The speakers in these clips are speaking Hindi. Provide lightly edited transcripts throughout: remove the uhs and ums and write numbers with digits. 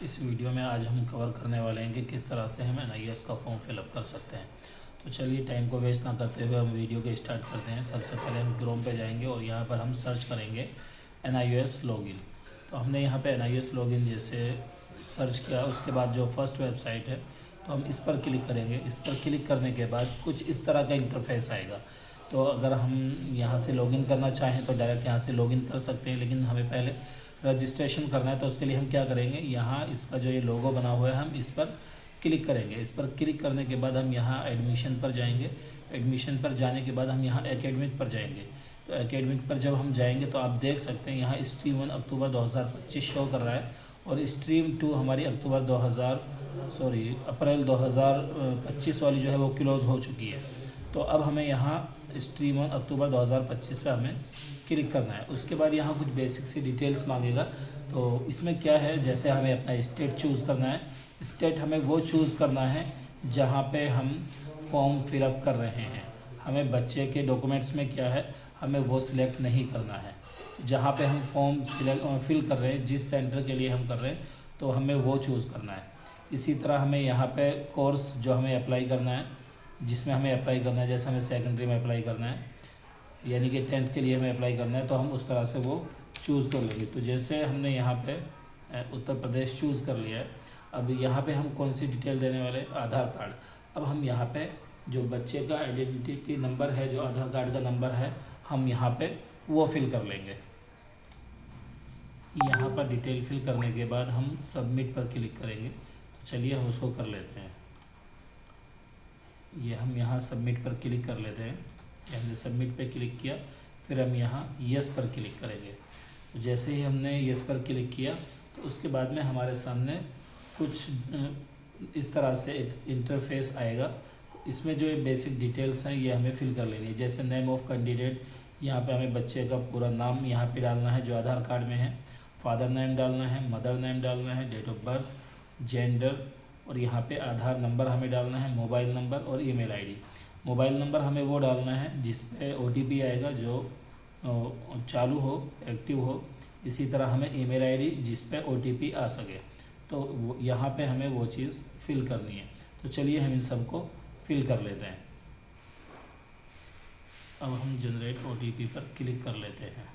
इस वीडियो में आज हम कवर करने वाले हैं कि किस तरह से हम NIOS का फॉर्म फिलअप कर सकते हैं। तो चलिए टाइम को वेस्ट ना करते हुए हम वीडियो को स्टार्ट करते हैं। सबसे पहले हम क्रोम पे जाएंगे और यहाँ पर हम सर्च करेंगे NIOS लॉगिन। तो हमने यहाँ पे NIOS लॉगिन जैसे सर्च किया, उसके बाद जो फर्स्ट वेबसाइट है तो हम इस पर क्लिक करेंगे। इस पर क्लिक करने के बाद कुछ इस तरह का इंटरफेस आएगा। तो अगर हम यहाँ से लॉगिन करना चाहें तो डायरेक्ट यहाँ से लॉगिन कर सकते हैं, लेकिन हमें पहले रजिस्ट्रेशन करना है। तो उसके लिए हम क्या करेंगे, यहाँ इसका जो ये लोगो बना हुआ है हम इस पर क्लिक करेंगे। इस पर क्लिक करने के बाद हम यहाँ एडमिशन पर जाएंगे। एडमिशन पर जाने के बाद हम यहाँ एकेडमिक पर जाएंगे। तो एकेडमिक पर जब हम जाएंगे तो आप देख सकते हैं यहाँ स्ट्रीम 1 अक्टूबर 2025 शो कर रहा है और स्ट्रीम 2 हमारी अप्रैल 2025 वाली जो है वो क्लोज़ हो चुकी है। तो अब हमें यहाँ स्ट्रीम 1 अक्टूबर 2025 पे हमें क्लिक करना है। उसके बाद यहाँ कुछ बेसिक सी डिटेल्स मांगेगा। तो इसमें क्या है, जैसे हमें अपना स्टेट चूज़ करना है। स्टेट हमें वो चूज़ करना है जहाँ पे हम फॉर्म फिलअप कर रहे हैं। हमें बच्चे के डॉक्यूमेंट्स में क्या है, हमें वो सिलेक्ट नहीं करना है। जहाँ पे हम फॉर्म फिल कर रहे हैं, जिस सेंटर के लिए हम कर रहे हैं, तो हमें वो चूज़ करना है। इसी तरह हमें यहाँ पे कोर्स जो हमें अप्लाई करना है, जिसमें हमें अप्लाई करना है, जैसे हमें सेकेंडरी में अप्लाई करना है यानी कि 10th के लिए हमें अप्लाई करना है, तो हम उस तरह से वो चूज़ कर लेंगे। तो जैसे हमने यहाँ पे उत्तर प्रदेश चूज़ कर लिया है। अब यहाँ पे हम कौन सी डिटेल देने वाले, आधार कार्ड। अब हम यहाँ पे जो बच्चे का आइडेंटिटी नंबर है, जो आधार कार्ड का नंबर है, हम यहाँ पे वो फिल कर लेंगे। यहाँ पर डिटेल फिल करने के बाद हम सबमिट पर क्लिक करेंगे। तो चलिए हम उसको कर लेते हैं। ये हम यहाँ सबमिट पर क्लिक कर लेते हैं। हमने सबमिट पे क्लिक किया, फिर हम यहाँ यस पर क्लिक करेंगे। तो जैसे ही हमने यस पर क्लिक किया तो उसके बाद में हमारे सामने कुछ इस तरह से एक इंटरफेस आएगा। इसमें जो ये बेसिक डिटेल्स हैं ये हमें फिल कर लेनी है। जैसे नेम ऑफ़ कैंडिडेट, यहाँ पे हमें बच्चे का पूरा नाम यहाँ पे डालना है जो आधार कार्ड में है, फादर नेम डालना है, मदर नेम डालना है, डेट ऑफ बर्थ, जेंडर, और यहाँ पे आधार नंबर हमें डालना है, मोबाइल नंबर और ईमेल आईडी। मोबाइल नंबर हमें वो डालना है जिस पे OTP आएगा, जो चालू हो, एक्टिव हो। इसी तरह हमें ईमेल आईडी जिस पे OTP आ सके। तो यहाँ पे हमें वो चीज़ फिल करनी है। तो चलिए हम इन सबको फिल कर लेते हैं। अब हम जनरेट OTP पर क्लिक कर लेते हैं।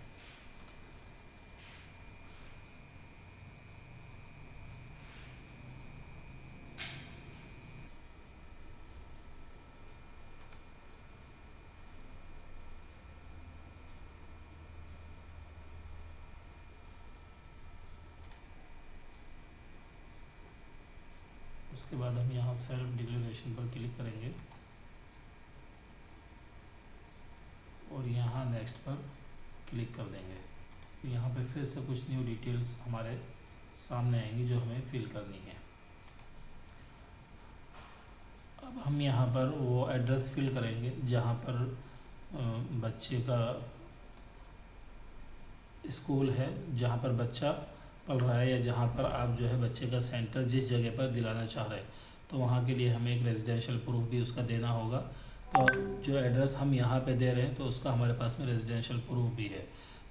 उसके बाद हम यहाँ सेल्फ डिक्लेरेशन पर क्लिक करेंगे और यहाँ नेक्स्ट पर क्लिक कर देंगे। यहाँ पे फिर से कुछ न्यू डिटेल्स हमारे सामने आएंगी जो हमें फिल करनी है। अब हम यहाँ पर वो एड्रेस फिल करेंगे जहाँ पर बच्चे का स्कूल है, जहाँ पर बच्चा पढ़ रहा है, या जहाँ पर आप जो है बच्चे का सेंटर जिस जगह पर दिलाना चाह रहे हैं, तो वहाँ के लिए हमें एक रेजिडेंशियल प्रूफ भी उसका देना होगा। तो जो एड्रेस हम यहाँ पे दे रहे हैं तो उसका हमारे पास में रेजिडेंशियल प्रूफ भी है।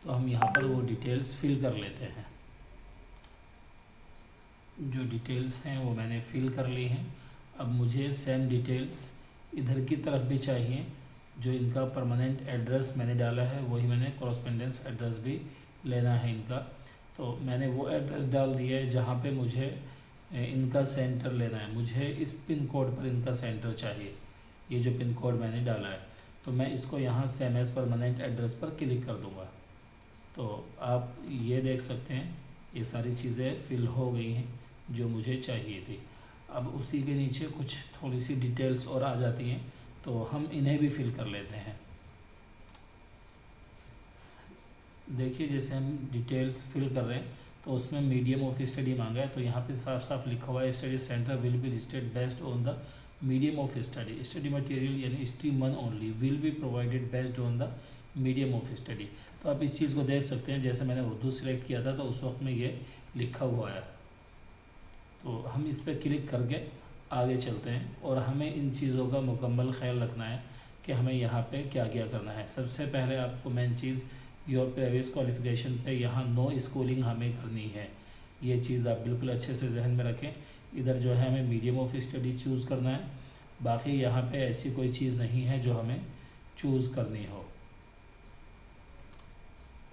तो हम यहाँ पर वो डिटेल्स फिल कर लेते हैं। जो डिटेल्स हैं वो मैंने फिल कर ली हैं। अब मुझे सेम डिटेल्स इधर की तरफ भी चाहिए। जो इनका परमानेंट एड्रेस मैंने डाला है वही मैंने कॉरस्पोंडेंस एड्रेस भी लेना है इनका। तो मैंने वो एड्रेस डाल दिया है जहाँ पे मुझे इनका सेंटर लेना है। मुझे इस पिन कोड पर इनका सेंटर चाहिए, ये जो पिन कोड मैंने डाला है। तो मैं इसको यहाँ सेम एज परमानेंट एड्रेस पर क्लिक कर दूँगा। तो आप ये देख सकते हैं ये सारी चीज़ें फिल हो गई हैं जो मुझे चाहिए थी। अब उसी के नीचे कुछ थोड़ी सी डिटेल्स और आ जाती हैं, तो हम इन्हें भी फिल कर लेते हैं। देखिए जैसे हम डिटेल्स फिल कर रहे हैं तो उसमें मीडियम ऑफ स्टडी मांगा है। तो यहाँ पे साफ साफ लिखा हुआ है study centre will be listed based on the medium of study. Study material यानी stream 1 only will be provided based on the medium of study. तो आप इस चीज़ को देख सकते हैं, जैसे मैंने उर्दू सिलेक्ट किया था तो उस वक्त में ये लिखा हुआ है। तो हम इस पर क्लिक करके आगे चलते हैं और हमें इन चीज़ों का मुकम्मल ख्याल रखना है कि हमें यहाँ पे क्या क्या करना है। सबसे पहले आपको main cheese your previous qualification पे यहाँ नो स्कूलिंग हमें करनी है। ये चीज़ आप बिल्कुल अच्छे से जहन में रखें। इधर जो है हमें मीडियम ऑफ स्टडी चूज़ करना है, बाकी यहाँ पे ऐसी कोई चीज़ नहीं है जो हमें चूज़ करनी हो।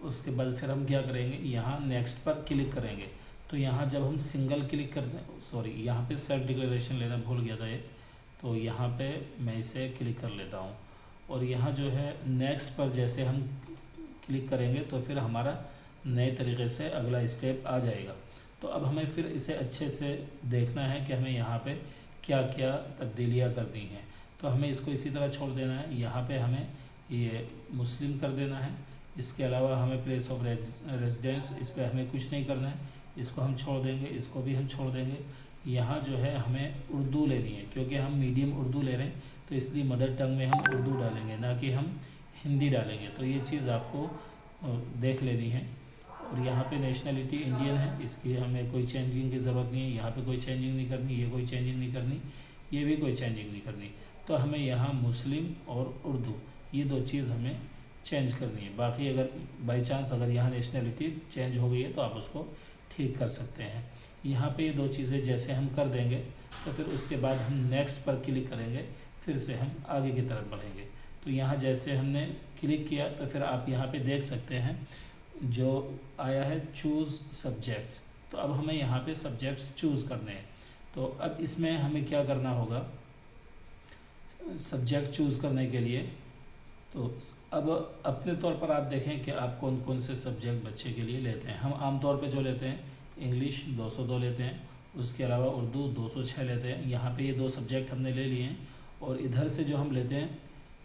उसके बाद फिर हम क्या करेंगे, यहाँ नेक्स्ट पर क्लिक करेंगे। तो यहाँ जब हम सिंगल क्लिक करते हैं, सॉरी यहाँ पे सेल्फ डिक्लेरेशन लेना भूल गया था ये, तो यहाँ पे मैं इसे क्लिक कर लेता हूँ। और यहाँ जो है नेक्स्ट पर जैसे हम क्लिक करेंगे तो फिर हमारा नए तरीके से अगला स्टेप आ जाएगा। तो अब हमें फिर इसे अच्छे से देखना है कि हमें यहाँ पे क्या क्या तब्दीलियाँ करनी हैं। तो हमें इसको इसी तरह छोड़ देना है। यहाँ पे हमें ये मुस्लिम कर देना है। इसके अलावा हमें प्लेस ऑफ रेजिडेंस, इस पर हमें कुछ नहीं करना है, इसको हम छोड़ देंगे, इसको भी हम छोड़ देंगे। यहाँ जो है हमें उर्दू लेनी है, क्योंकि हम मीडियम उर्दू ले रहे हैं तो इसलिए मदर टंग में हम उर्दू डालेंगे, ना कि हम हिंदी डालेंगे। तो ये चीज़ आपको देख लेनी है। और यहाँ पे नेशनलिटी इंडियन है, इसकी हमें कोई चेंजिंग की ज़रूरत नहीं है। यहाँ पे कोई चेंजिंग नहीं करनी, ये कोई चेंजिंग नहीं करनी, ये भी कोई चेंजिंग नहीं करनी। तो हमें यहाँ मुस्लिम और उर्दू ये दो चीज़ हमें चेंज करनी है। बाकी अगर बाई चांस अगर यहाँ नेशनलिटी चेंज हो गई है तो आप उसको ठीक कर सकते हैं। यहाँ पे ये दो चीज़ें जैसे हम कर देंगे तो फिर उसके बाद हम नेक्स्ट पर क्लिक करेंगे, फिर से हम आगे की तरफ बढ़ेंगे। तो यहाँ जैसे हमने क्लिक किया तो फिर आप यहाँ पे देख सकते हैं जो आया है चूज़ सब्जेक्ट्स। तो अब हमें यहाँ पे सब्जेक्ट्स चूज़ करने हैं। तो अब इसमें हमें क्या करना होगा, सब्जेक्ट चूज़ करने के लिए। तो अब अपने तौर पर आप देखें कि आप कौन कौन से सब्जेक्ट बच्चे के लिए लेते हैं। हम आमतौर पे जो लेते हैं इंग्लिश 202 लेते हैं, उसके अलावा उर्दू 206 लेते हैं। यहाँ पे ये दो सब्जेक्ट हमने ले लिए हैं। और इधर से जो हम लेते हैं,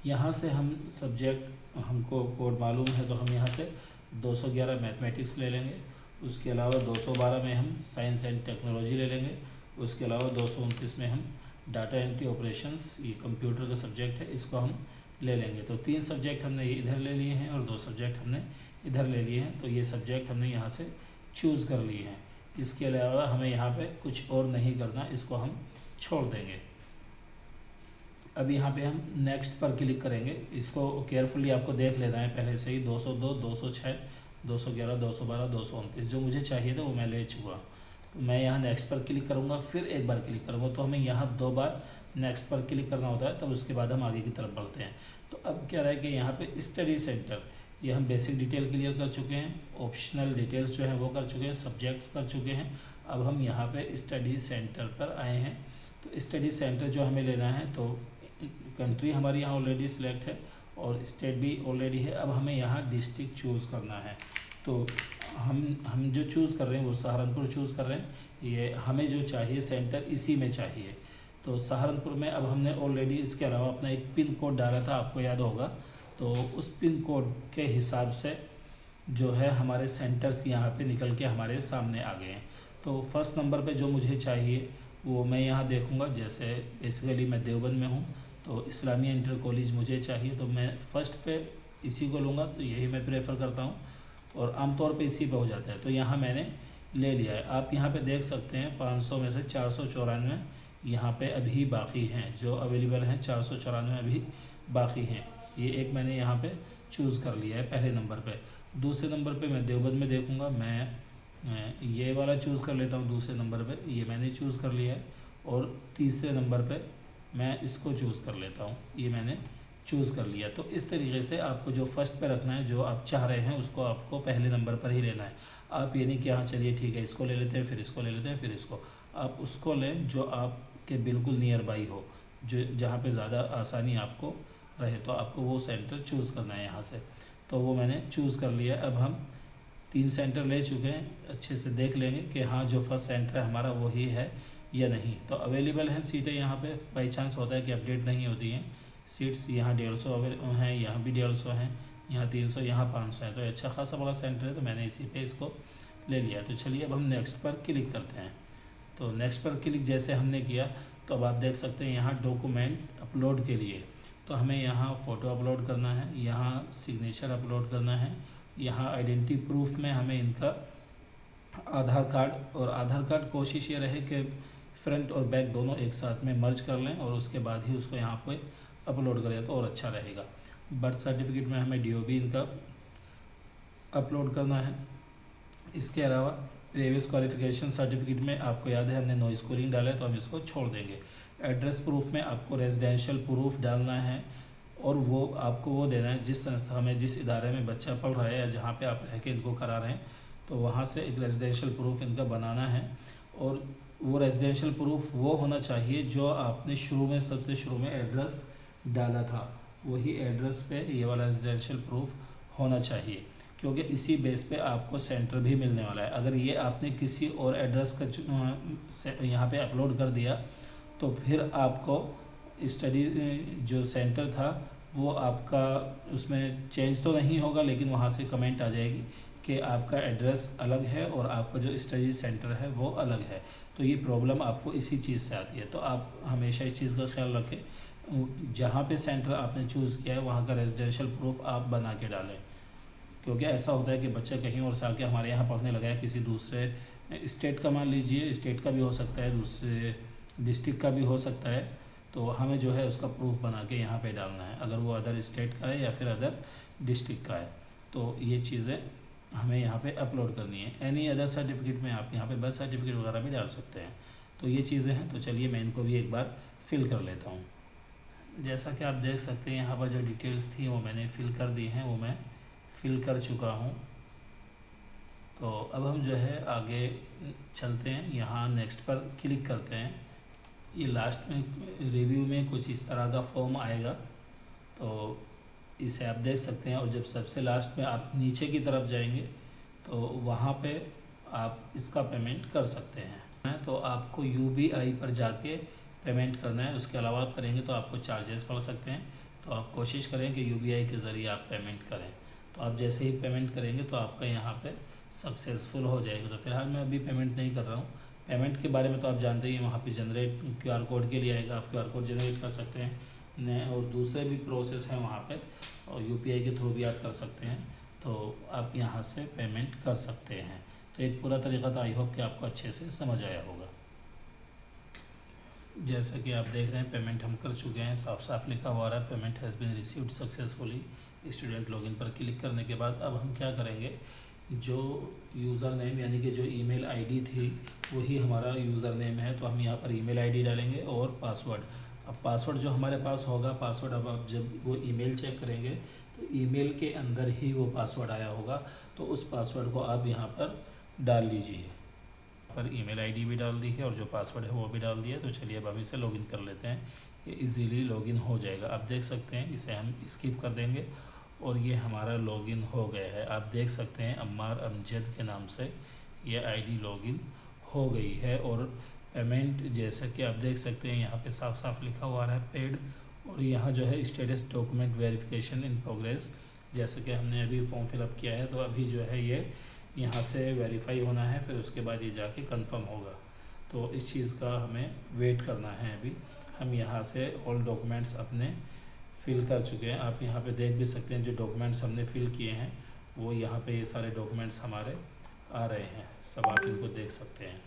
यहाँ से हम सब्जेक्ट, हमको कोड मालूम है तो हम यहाँ से 211 मैथमेटिक्स ले लेंगे। उसके अलावा 212 में हम साइंस एंड टेक्नोलॉजी ले लेंगे। उसके अलावा 229 में हम डाटा एंट्री ऑपरेशंस, ये कंप्यूटर का सब्जेक्ट है, इसको हम ले लेंगे। तो 3 सब्जेक्ट हमने इधर ले लिए हैं और 2 सब्जेक्ट हमने इधर ले लिए हैं। तो ये सब्जेक्ट हमने यहाँ से चूज़ कर लिए हैं। इसके अलावा हमें यहाँ पे कुछ और नहीं करना, इसको हम छोड़ देंगे। अब यहाँ पे हम नेक्स्ट पर क्लिक करेंगे। इसको केयरफुली आपको देख लेना है पहले से ही। 202, 206, 211, 212, 229 जो मुझे चाहिए था वो मैं ले चुका। तो मैं यहाँ नेक्स्ट पर क्लिक करूँगा, फिर एक बार क्लिक करूँगा। तो हमें यहाँ 2 बार नेक्स्ट पर क्लिक करना होता है, तब उसके बाद हम आगे की तरफ बढ़ते हैं। तो अब क्या रहा है कि यहाँ पे स्टडी सेंटर, ये हम बेसिक डिटेल क्लियर कर चुके हैं, ऑप्शनल डिटेल्स जो है वो कर चुके हैं, सब्जेक्ट्स कर चुके हैं। अब हम यहाँ पे स्टडी सेंटर पर आए हैं। तो स्टडी सेंटर जो हमें लेना है, तो कंट्री हमारी यहाँ ऑलरेडी सिलेक्ट है और स्टेट भी ऑलरेडी है। अब हमें यहाँ डिस्ट्रिक्ट चूज़ करना है। तो हम जो चूज़ कर रहे हैं वो सहारनपुर चूज़ कर रहे हैं। ये हमें जो चाहिए सेंटर इसी में चाहिए। तो सहारनपुर में अब हमने ऑलरेडी इसके अलावा अपना एक पिन कोड डाला था, आपको याद होगा। तो उस पिन कोड के हिसाब से जो है हमारे सेंटर्स यहाँ पे निकल के हमारे सामने आ गए हैं। तो फर्स्ट नंबर पे जो मुझे चाहिए वो मैं यहाँ देखूँगा। जैसे बेसिकली मैं देवबंद में हूँ तो इस्लामिया इंटर कॉलेज मुझे चाहिए, तो मैं फ़र्स्ट पे इसी को लूँगा। तो यही मैं प्रेफर करता हूँ और आमतौर पे इसी पे हो जाता है। तो यहाँ मैंने ले लिया है। आप यहाँ पे देख सकते हैं 500 में से 494 यहाँ पे अभी बाकी हैं, जो अवेलेबल हैं 494 अभी बाकी हैं। ये एक मैंने यहाँ पे चूज़ कर लिया है पहले नंबर पे। दूसरे नंबर पे मैं देवबंद में देखूँगा, मैं ये वाला चूज़ कर लेता हूँ दूसरे नंबर पे, ये मैंने चूज़ कर लिया है। और तीसरे नंबर पे मैं इसको चूज़ कर लेता हूँ, ये मैंने चूज़ कर लिया। तो इस तरीके से आपको जो फर्स्ट पे रखना है, जो आप चाह रहे हैं उसको आपको पहले नंबर पर ही लेना है। आप ये नहीं कि हाँ चलिए ठीक है इसको ले लेते हैं, फिर इसको ले लेते हैं, फिर इसको। आप उसको लें जो आपके बिल्कुल नियर बाई हो, जो जहाँ पे ज़्यादा आसानी आपको रहे। तो आपको वो सेंटर चूज़ करना है यहाँ से। तो वो मैंने चूज़ कर लिया। अब हम 3 सेंटर ले चुके हैं, अच्छे से देख लेंगे कि हाँ जो फर्स्ट सेंटर है हमारा वही है या नहीं। तो अवेलेबल हैं सीटें यहाँ पे, बाई चांस होता है कि अपडेट नहीं होती हैं सीट्स। यहाँ 150 हैं, यहाँ भी 150 हैं, यहाँ 300, यहाँ 500 है। तो अच्छा खासा बड़ा सेंटर है, तो मैंने इसी पे इसको ले लिया। तो चलिए अब हम नेक्स्ट पर क्लिक करते हैं। तो नेक्स्ट पर क्लिक जैसे हमने किया तो अब आप देख सकते हैं यहाँ डॉक्यूमेंट अपलोड के लिए, तो हमें यहाँ फ़ोटो अपलोड करना है, यहाँ सिग्नेचर अपलोड करना है, यहाँ आइडेंटिटी प्रूफ में हमें इनका आधार कार्ड, और आधार कार्ड कोशिश ये रहे कि फ्रंट और बैक दोनों एक साथ में मर्ज कर लें और उसके बाद ही उसको यहाँ पे अपलोड करें तो और अच्छा रहेगा। बर्थ सर्टिफिकेट में हमें DOB इनका अपलोड करना है। इसके अलावा प्रीवियस क्वालिफिकेशन सर्टिफिकेट में आपको याद है हमने नो स्कूलिंग डाला है, तो हम इसको छोड़ देंगे। एड्रेस प्रूफ में आपको रेजिडेंशियल प्रूफ डालना है और वो आपको वो देना है जिस संस्था में, जिस इदारे में बच्चा पढ़ रहा है या जहाँ पे आप रह के इनको करा रहे हैं, तो वहाँ से एक रेजिडेंशियल प्रूफ इनका बनाना है। और वो रेजिडेंशियल प्रूफ वो होना चाहिए जो आपने शुरू में, सबसे शुरू में एड्रेस डाला था, वही एड्रेस पे ये वाला रेजिडेंशियल प्रूफ होना चाहिए, क्योंकि इसी बेस पे आपको सेंटर भी मिलने वाला है। अगर ये आपने किसी और एड्रेस का यहाँ पे अपलोड कर दिया तो फिर आपको स्टडी जो सेंटर था वो आपका उसमें चेंज तो नहीं होगा, लेकिन वहाँ से कमेंट आ जाएगी कि आपका एड्रेस अलग है और आपका जो स्टडी सेंटर है वो अलग है। तो ये प्रॉब्लम आपको इसी चीज़ से आती है। तो आप हमेशा इस चीज़ का ख्याल रखें, जहाँ पे सेंटर आपने चूज़ किया है वहाँ का रेजिडेंशियल प्रूफ आप बना के डालें, क्योंकि ऐसा होता है कि बच्चा कहीं और से आके हमारे यहाँ पढ़ने लगा है, किसी दूसरे स्टेट का, मान लीजिए स्टेट का भी हो सकता है, दूसरे डिस्ट्रिक्ट का भी हो सकता है, तो हमें जो है उसका प्रूफ बना के यहाँ पे डालना है, अगर वो अदर स्टेट का है या फिर अदर डिस्ट्रिक्ट का है। तो ये चीज़ें हमें यहाँ पे अपलोड करनी है। एनी अदर सर्टिफिकेट में आप यहाँ पे बर्थ सर्टिफिकेट वगैरह भी डाल सकते हैं। तो ये चीज़ें हैं। तो चलिए मैं इनको भी एक बार फिल कर लेता हूँ। जैसा कि आप देख सकते हैं यहाँ पर जो डिटेल्स थी वो मैंने फिल कर दी हैं, वो मैं फिल कर चुका हूँ। तो अब हम जो है आगे चलते हैं, यहाँ नेक्स्ट पर क्लिक करते हैं। ये लास्ट में रिव्यू में कुछ इस तरह का फॉर्म आएगा, तो इसे आप देख सकते हैं। और जब सबसे लास्ट में आप नीचे की तरफ जाएंगे तो वहाँ पे आप इसका पेमेंट कर सकते हैं। तो आपको UBI पर जाके पेमेंट करना है, उसके अलावा आप करेंगे तो आपको चार्जेस पड़ सकते हैं। तो आप कोशिश करें कि UBI के ज़रिए आप पेमेंट करें। तो आप जैसे ही पेमेंट करेंगे तो आपका यहाँ पे सक्सेसफुल हो जाएगा। तो फिलहाल मैं अभी पेमेंट नहीं कर रहा हूँ। पेमेंट के बारे में तो आप जानते ही हैं, वहाँ पे जनरेट QR कोड के लिए आएगा, आप QR कोड जनरेट कर सकते हैं और दूसरे भी प्रोसेस हैं वहाँ पे, और UPI के थ्रू भी आप कर सकते हैं। तो आप यहाँ से पेमेंट कर सकते हैं। तो एक पूरा तरीका था, आई होप कि आपको अच्छे से समझ आया होगा। जैसा कि आप देख रहे हैं पेमेंट हम कर चुके हैं, साफ साफ लिखा हुआ है payment has been received successfully. Student login पर क्लिक करने के बाद अब हम क्या करेंगे, जो यूज़र नेम यानी कि जो ईमेल आईडी थी वही हमारा यूज़र नेम है, तो हम यहाँ पर ईमेल आईडी डालेंगे और पासवर्ड। अब पासवर्ड जो हमारे पास होगा, पासवर्ड अब आप जब वो ईमेल चेक करेंगे तो ईमेल के अंदर ही वो पासवर्ड आया होगा, तो उस पासवर्ड को आप यहाँ पर डाल लीजिए। पर ईमेल आईडी भी डाल दी है और जो पासवर्ड है वो भी डाल दिया। तो चलिए अब हम इसे लॉगिन कर लेते हैं, ये इजीली लॉगिन हो जाएगा। आप देख सकते हैं, इसे हम स्किप कर देंगे और ये हमारा लॉगिन हो गया है। आप देख सकते हैं अम्मार अमजद के नाम से ये आईडी लॉगिन हो गई है। और पेमेंट जैसा कि आप देख सकते हैं यहाँ पे साफ साफ लिखा हुआ है पेड, और यहाँ जो है status document verification in progress. जैसे कि हमने अभी फॉर्म फिलअप किया है, तो अभी जो है ये यहाँ से वेरीफाई होना है, फिर उसके बाद ये जाके कंफर्म होगा। तो इस चीज़ का हमें वेट करना है। अभी हम यहाँ से ऑल डॉक्यूमेंट्स अपने फिल कर चुके हैं। आप यहाँ पे देख भी सकते हैं जो डॉक्यूमेंट्स हमने फिल किए हैं वो यहाँ पे ये सारे डॉक्यूमेंट्स हमारे आ रहे हैं, सब आप इनको देख सकते हैं।